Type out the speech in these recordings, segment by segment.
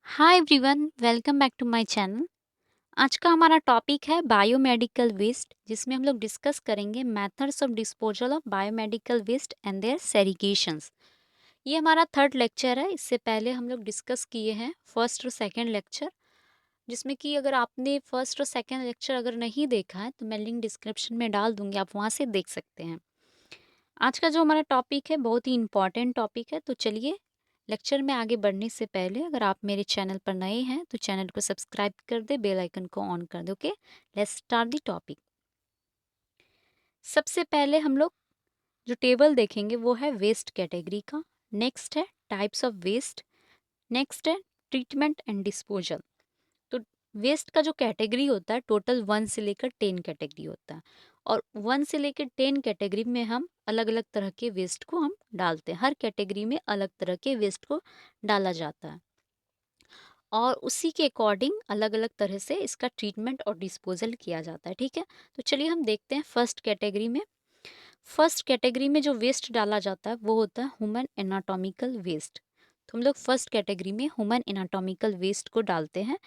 Hi everyone, welcome back to my channel. आज का हमारा टॉपिक है बायोमेडिकल वेस्ट, जिसमें हम लोग डिस्कस करेंगे methods of disposal of biomedical waste and their segregations. ये हमारा थर्ड लेक्चर है। इससे पहले हम लोग डिस्कस किए हैं फर्स्ट और सेकंड लेक्चर, जिसमें कि अगर आपने फर्स्ट और सेकंड लेक्चर अगर नहीं देखा है तो मैं लिंक डिस्क्रिप्शन में डाल दूंगी, आप वहाँ से देख सकते हैं। आज का जो हमारा टॉपिक है बहुत ही इम्पॉर्टेंट टॉपिक है। तो चलिए, लेक्चर में आगे बढ़ने से पहले अगर आप मेरे चैनल पर नए हैं तो चैनल को सब्सक्राइब कर दे, बेल आइकन को ऑन कर दे। Okay, let's start the topic. सबसे पहले हम लोग जो टेबल देखेंगे वो है वेस्ट कैटेगरी का। नेक्स्ट है टाइप्स ऑफ वेस्ट। नेक्स्ट है ट्रीटमेंट एंड डिस्पोजल। तो वेस्ट का जो कैटेगरी होता है टोटल 1 से लेकर 10 कैटेगरी होता है, और 1 से लेकर 10 कैटेगरी में हम अलग अलग तरह के वेस्ट को हम डालते हैं। हर कैटेगरी में अलग तरह के वेस्ट को डाला जाता है और उसी के अकॉर्डिंग अलग अलग तरह से इसका ट्रीटमेंट और डिस्पोजल किया जाता है। ठीक है, तो चलिए हम देखते हैं फर्स्ट कैटेगरी में। फर्स्ट कैटेगरी में जो वेस्ट डाला जाता है वो होता है ह्यूमन एनाटॉमिकल वेस्ट। तो हम लोग फर्स्ट कैटेगरी में ह्यूमन एनाटॉमिकल वेस्ट को डालते हैं।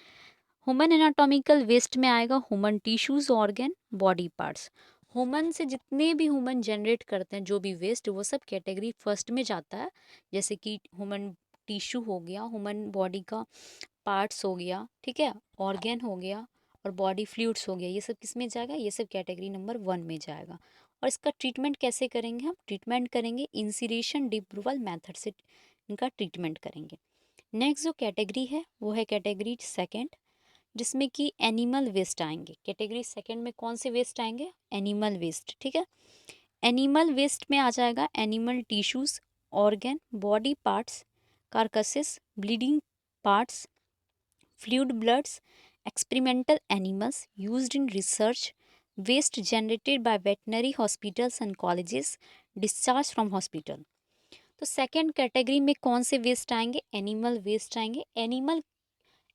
ह्यूमन एनाटॉमिकल वेस्ट में आएगा human tissues, organ, body parts. Human से जितने भी ह्यूमन जनरेट करते हैं जो भी वेस्ट, वो सब कैटेगरी फर्स्ट में जाता है। जैसे कि ह्यूमन टिश्यू हो गया, ह्यूमन बॉडी का पार्ट्स हो गया, ठीक है, ऑर्गन हो गया और बॉडी फ्लूइड्स हो गया। ये सब किस में जाएगा? ये सब कैटेगरी नंबर 1 में जाएगा। और इसका ट्रीटमेंट कैसे करेंगे? हम ट्रीटमेंट करेंगे इंसिरेशन डिब्रूवल मेथड से इनका ट्रीटमेंट करेंगे। नेक्स्ट जो कैटेगरी है वो है कैटेगरी सेकेंड, जिसमें कि एनिमल वेस्ट आएंगे। कैटेगरी सेकंड में कौन से वेस्ट आएंगे? Animal waste. ठीक है, एनिमल वेस्ट में आ जाएगा animal tissues, organ, body parts, carcasses, bleeding parts, fluid bloods, experimental animals used in research, waste generated by veterinary hospitals and colleges, discharge from hospital. तो सेकेंड कैटेगरी में कौन से waste आएंगे? एनिमल वेस्ट आएंगे।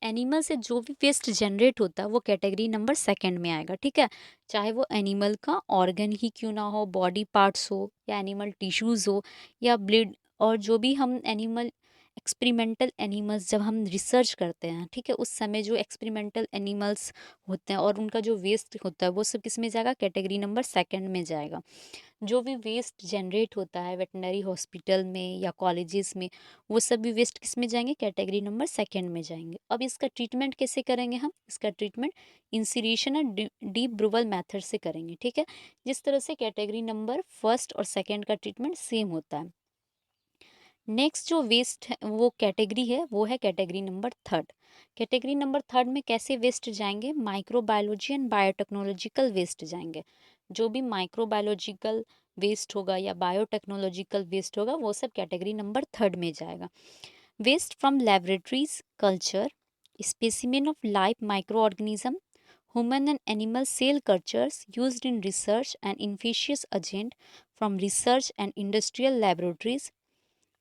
Animal से जो भी waste generate होता है वो कैटेगरी नंबर सेकंड में आएगा। ठीक है, चाहे वो एनिमल का ऑर्गन ही क्यों ना हो, बॉडी पार्ट्स हो या एनिमल टिश्यूज़ हो या ब्लड, और जो भी हम एनिमल एक्सपेरिमेंटल एनिमल्स जब हम रिसर्च करते हैं, ठीक है, उस समय जो एक्सपेरिमेंटल एनिमल्स होते हैं और उनका जो वेस्ट होता है वो सब किस में जाएगा? कैटेगरी नंबर सेकंड में जाएगा। जो भी वेस्ट जनरेट होता है वेटनरी हॉस्पिटल में या कॉलेजेस में, वो सब भी वेस्ट किस में जाएंगे? कैटेगरी नंबर सेकंड में जाएंगे। अब इसका ट्रीटमेंट कैसे करेंगे हम? इसका ट्रीटमेंट इंसिरेशन और डीप ब्रूवल मेथड से करेंगे। ठीक है, जिस तरह से कैटेगरी नंबर फर्स्ट और सेकंड का ट्रीटमेंट सेम होता है। नेक्स्ट जो वेस्ट है वो कैटेगरी है वो है category number third. Category number third में कैसे वेस्ट जाएंगे? माइक्रोबायोलॉजी एंड बायोटेक्नोलॉजिकल वेस्ट जाएंगे। जो भी माइक्रोबायोलॉजिकल वेस्ट होगा या बायोटेक्नोलॉजिकल वेस्ट होगा वो सब कैटेगरी नंबर थर्ड में जाएगा। Waste from laboratories culture, specimen of live microorganism, human and animal cell cultures used in research and infectious agent from research and industrial laboratories,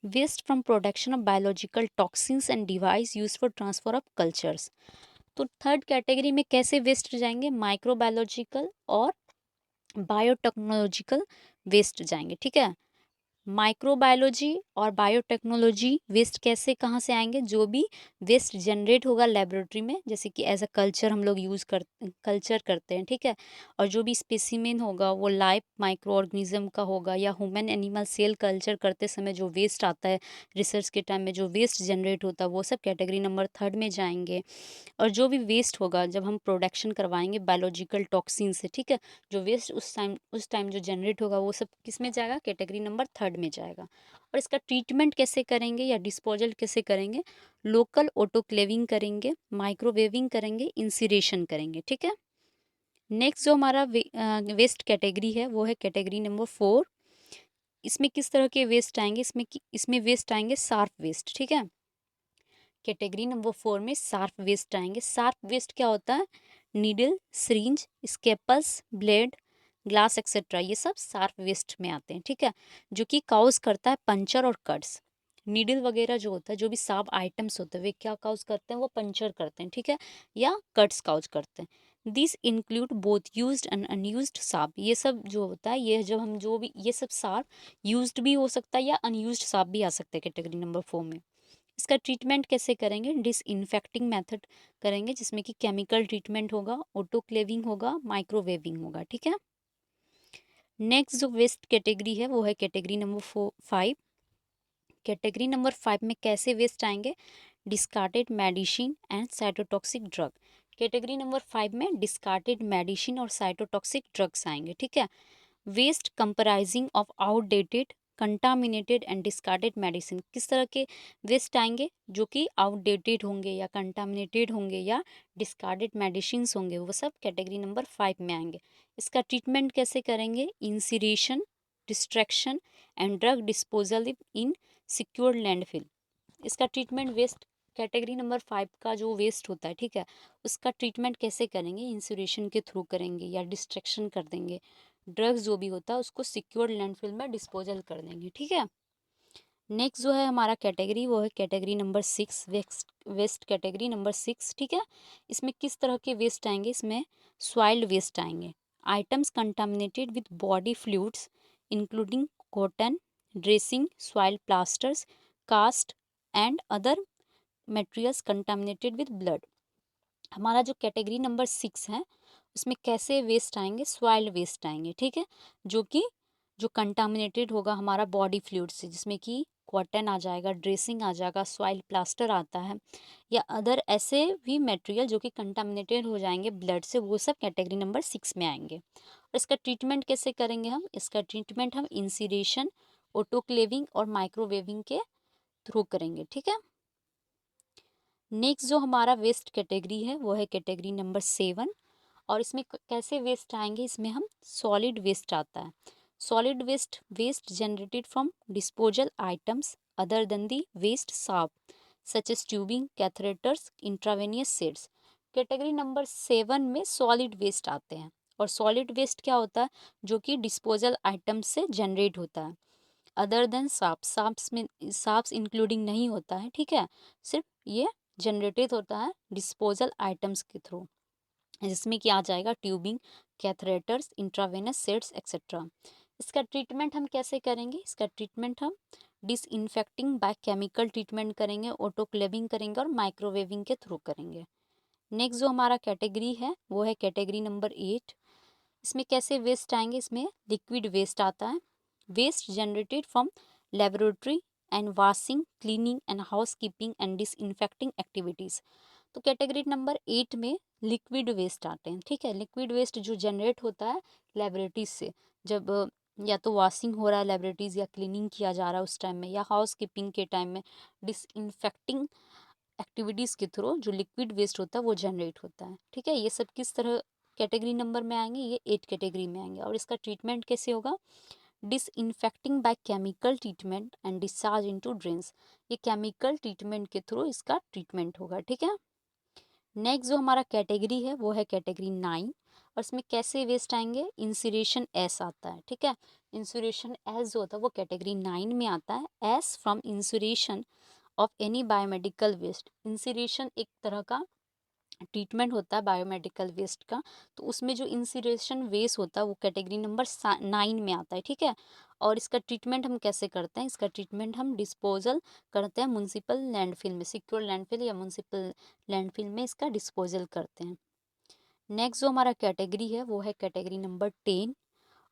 waste from production of biological toxins and device used for transfer of cultures। तो third category में कैसे waste जाएंगे? Microbiological और biotechnological waste जाएंगे। ठीक है, microbiology और biotechnology waste कैसे कहाँ से आएंगे? जो भी वेस्ट जनरेट होगा लेबोरेटरी में, जैसे कि एज अ कल्चर हम लोग कल्चर करते हैं, ठीक है, और जो भी स्पेसिमेन होगा वो लाइव माइक्रो ऑर्गेनिज्म का होगा, या ह्यूमन एनिमल सेल कल्चर करते समय जो वेस्ट आता है रिसर्च के टाइम में, जो वेस्ट जनरेट होता है वो सब कैटेगरी नंबर थर्ड में जाएंगे। और जो भी वेस्ट होगा जब हम प्रोडक्शन करवाएंगे बायोलॉजिकल टॉक्सिन से, ठीक है, जो वेस्ट उस टाइम जो जनरेट होगा वो सब किस में जाएगा? कैटेगरी नंबर थर्ड में जाएगा। और इसका ट्रीटमेंट कैसे करेंगे या डिस्पोजल कैसे करेंगे? लोकल ऑटोक्लेविंग करेंगे, माइक्रोवेविंग करेंगे, इंसिरेशन करेंगे। ठीक है, नेक्स्ट जो हमारा वेस्ट कैटेगरी है वो है कैटेगरी नंबर 4। इसमें किस तरह के वेस्ट आएंगे? इसमें वेस्ट आएंगे शार्प वेस्ट। ठीक है, कैटेगरी नंबर 4 में शार्प वेस्ट आएंगे। शार्प वेस्ट क्या होता है? Needle, syringe, scalpels, blade, glass etcetera, ये सब शार्प वेस्ट में आते हैं। ठीक है, जो कि काउज करता है पंचर और कट्स। नीडल वगैरह जो होता है, जो भी शार्प आइटम्स होते हैं, वे क्या काउज करते हैं? वो पंचर करते हैं, ठीक है, या कट्स काउज करते हैं। This include both used and unused sharp. ये सब जो होता है, ये जब हम जो भी ये सब शार्प यूज्ड भी हो सकता है या अनयूज्ड शार्प भी आ सकता है कैटेगरी नंबर 4 में। इसका ट्रीटमेंट कैसे करेंगे, डिसइंफेक्टिंग मेथड करेंगे, जिसमें कि केमिकल ट्रीटमेंट होगा, ऑटोक्लेविंग होगा, माइक्रोवेविंग होगा, ठीक है। नेक्स्ट जो वेस्ट कैटेगरी है वो है कैटेगरी नंबर 5। कैटेगरी नंबर 5 में कैसे वेस्ट आएंगे, discarded medicine and cytotoxic drug. Category number 5 में डिस्कार्डेड मेडिसिन और साइटोटॉक्सिक ड्रग्स आएंगे, ठीक है। Waste comprising of outdated, contaminated and discarded medicine. किस तरह के वेस्ट आएंगे, जो कि आउटडेटेड होंगे या कंटामिनेटेड होंगे या डिस्कार्डेड मेडिसिन होंगे, वो सब कैटेगरी नंबर 5 में आएंगे। इसका ट्रीटमेंट कैसे करेंगे, incineration, destruction and drug disposal in secured landfill. इसका ट्रीटमेंट वेस्ट कैटेगरी नंबर 5 का जो वेस्ट होता है, ठीक है, उसका ट्रीटमेंट कैसे करेंगे, इंसुरेशन के थ्रू करेंगे या डिस्ट्रैक्शन कर देंगे, ड्रग्स जो भी होता है उसको सिक्योर्ड लैंडफिल में डिस्पोजल कर देंगे, ठीक है। नेक्स्ट जो है हमारा कैटेगरी वो है category number 6, waste category number 6, ठीक है। इसमें किस तरह के वेस्ट आएंगे, इसमें सॉइल्ड वेस्ट आएंगे, items contaminated with body fluids including cotton, dressing, soil plasters, cast and other materials contaminated with blood. हमारा जो कैटेगरी नंबर 6 है उसमें कैसे वेस्ट आएंगे, सॉइल वेस्ट आएंगे, ठीक है, जो कि जो कंटामिनेटेड होगा हमारा बॉडी फ्लूइड से, जिसमें कि कॉटन आ जाएगा, ड्रेसिंग आ जाएगा, सॉइल प्लास्टर आता है या अदर ऐसे भी मटेरियल जो कि कंटामिनेटेड हो जाएंगे ब्लड से, वो सब कैटेगरी नंबर 6 में आएंगे। और इसका ट्रीटमेंट कैसे करेंगे हम, इसका ट्रीटमेंट हम इंसिरेशन, ऑटोक्लेविंग और माइक्रोवेविंग के थ्रू करेंगे, ठीक है। नेक्स्ट जो हमारा वेस्ट कैटेगरी है वो है कैटेगरी नंबर 7। और इसमें कैसे वेस्ट आएंगे, इसमें हम सॉलिड वेस्ट आता है। Solid waste, waste generated from disposal items other than the waste sharps such as tubing, catheters, intravenous sets. Category number 7 में सॉलिड वेस्ट आते हैं। और सॉलिड वेस्ट क्या होता है, जो कि डिस्पोजल आइटम्स से जनरेट होता है, अदर देन साफ, साफ्स में साफ्स इंक्लूडिंग नहीं होता है, ठीक है, सिर्फ ये जनरेटेड होता है डिस्पोजल आइटम्स के थ्रू, जिसमें कि आ जाएगा ट्यूबिंग, कैथरेटर्स, इंट्रावेनस सेट्स एक्सेट्रा। इसका ट्रीटमेंट हम कैसे करेंगे, इसका ट्रीटमेंट हम डिसइंफेक्टिंग बाय केमिकल ट्रीटमेंट करेंगे, ऑटोक्लेविंग करेंगे और माइक्रोवेविंग के थ्रू करेंगे। नेक्स्ट जो हमारा कैटेगरी है वो है कैटेगरी नंबर 8। इसमें कैसे वेस्ट आएंगे, इसमें लिक्विड वेस्ट आता है, waste generated from laboratory and washing, cleaning and housekeeping and disinfecting activities. तो कैटेगरी नंबर 8 में लिक्विड वेस्ट आते हैं, ठीक है। लिक्विड वेस्ट जो जनरेट होता है लेबोरेटरीज से, जब या तो वॉशिंग हो रहा है लेबोरेटरीज या क्लीनिंग किया जा रहा है उस टाइम में, या हाउस कीपिंग के टाइम में डिसइंफेक्टिंग एक्टिविटीज़ के थ्रू जो लिक्विड वेस्ट होता है वो जनरेट होता है, ठीक है। ये सब किस तरह कैटेगरी नंबर में आएंगे, ये 8 कैटेगरी में आएंगे। और इसका ट्रीटमेंट कैसे होगा, disinfecting by chemical treatment and discharge into drains. ये केमिकल ट्रीटमेंट के थ्रू इसका ट्रीटमेंट होगा, ठीक है। नेक्स्ट जो हमारा कैटेगरी है वो है कैटेगरी 9। और इसमें कैसे वेस्ट आएंगे, इंसिरेशन एस आता है, ठीक है। इंसुरेशन एस जो होता है वो कैटेगरी 9 में आता है, ash from incineration of any biomedical waste. Incineration एक तरह का ट्रीटमेंट होता है बायोमेडिकल वेस्ट का, तो उसमें जो इंसिरेशन वेस्ट होता है वो कैटेगरी नंबर 9 में आता है, ठीक है। और इसका ट्रीटमेंट हम कैसे करते हैं, इसका ट्रीटमेंट हम डिस्पोजल करते हैं म्युनिसिपल लैंडफिल में, सिक्योर लैंडफिल या म्युनिसिपल लैंडफिल में इसका डिस्पोजल करते हैं। नेक्स्ट जो हमारा कैटेगरी है वो है कैटेगरी नंबर 10।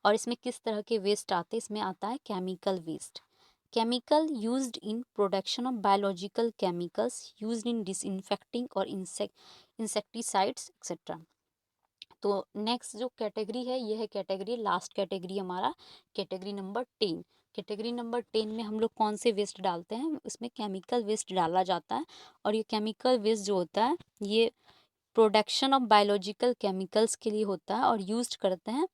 और इसमें किस तरह के वेस्ट आते हैं, इसमें आता है chemical waste, chemical used in production of biological chemicals used in disinfecting और इंसेक्टिसाइड्स एक्सेट्रा। तो नेक्स्ट जो कैटेगरी है ये है कैटेगरी, लास्ट कैटेगरी हमारा कैटेगरी नंबर 10। कैटेगरी नंबर 10 में हम लोग कौन से वेस्ट डालते हैं, इसमें केमिकल वेस्ट डाला जाता है। और ये केमिकल वेस्ट जो होता है ये प्रोडक्शन ऑफ बायोलॉजिकल केमिकल्स के लिए होता है और यूज करते हैं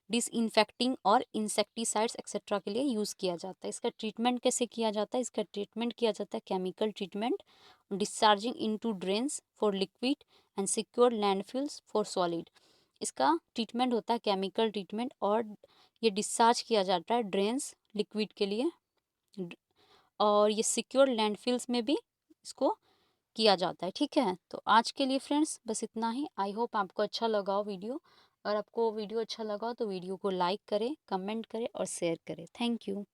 डिसइंफेक्टिंग और इंसेक्टिसाइड्स एक्सेट्रा के लिए यूज़ किया जाता है। इसका ट्रीटमेंट कैसे किया जाता है, इसका ट्रीटमेंट किया जाता है chemical treatment, discharging into drains for liquid and secure landfills for solid. इसका ट्रीटमेंट होता है केमिकल ट्रीटमेंट और ये डिस्चार्ज किया जाता है ड्रेन्स लिक्विड के लिए, और ये सिक्योर लैंडफिल्स में भी इसको किया जाता है, ठीक है। तो आज के लिए फ्रेंड्स बस इतना ही। आई होप आपको अच्छा लगा हो वीडियो। और आपको वीडियो अच्छा लगा हो तो वीडियो को लाइक करें, कमेंट करें और शेयर करें। Thank you.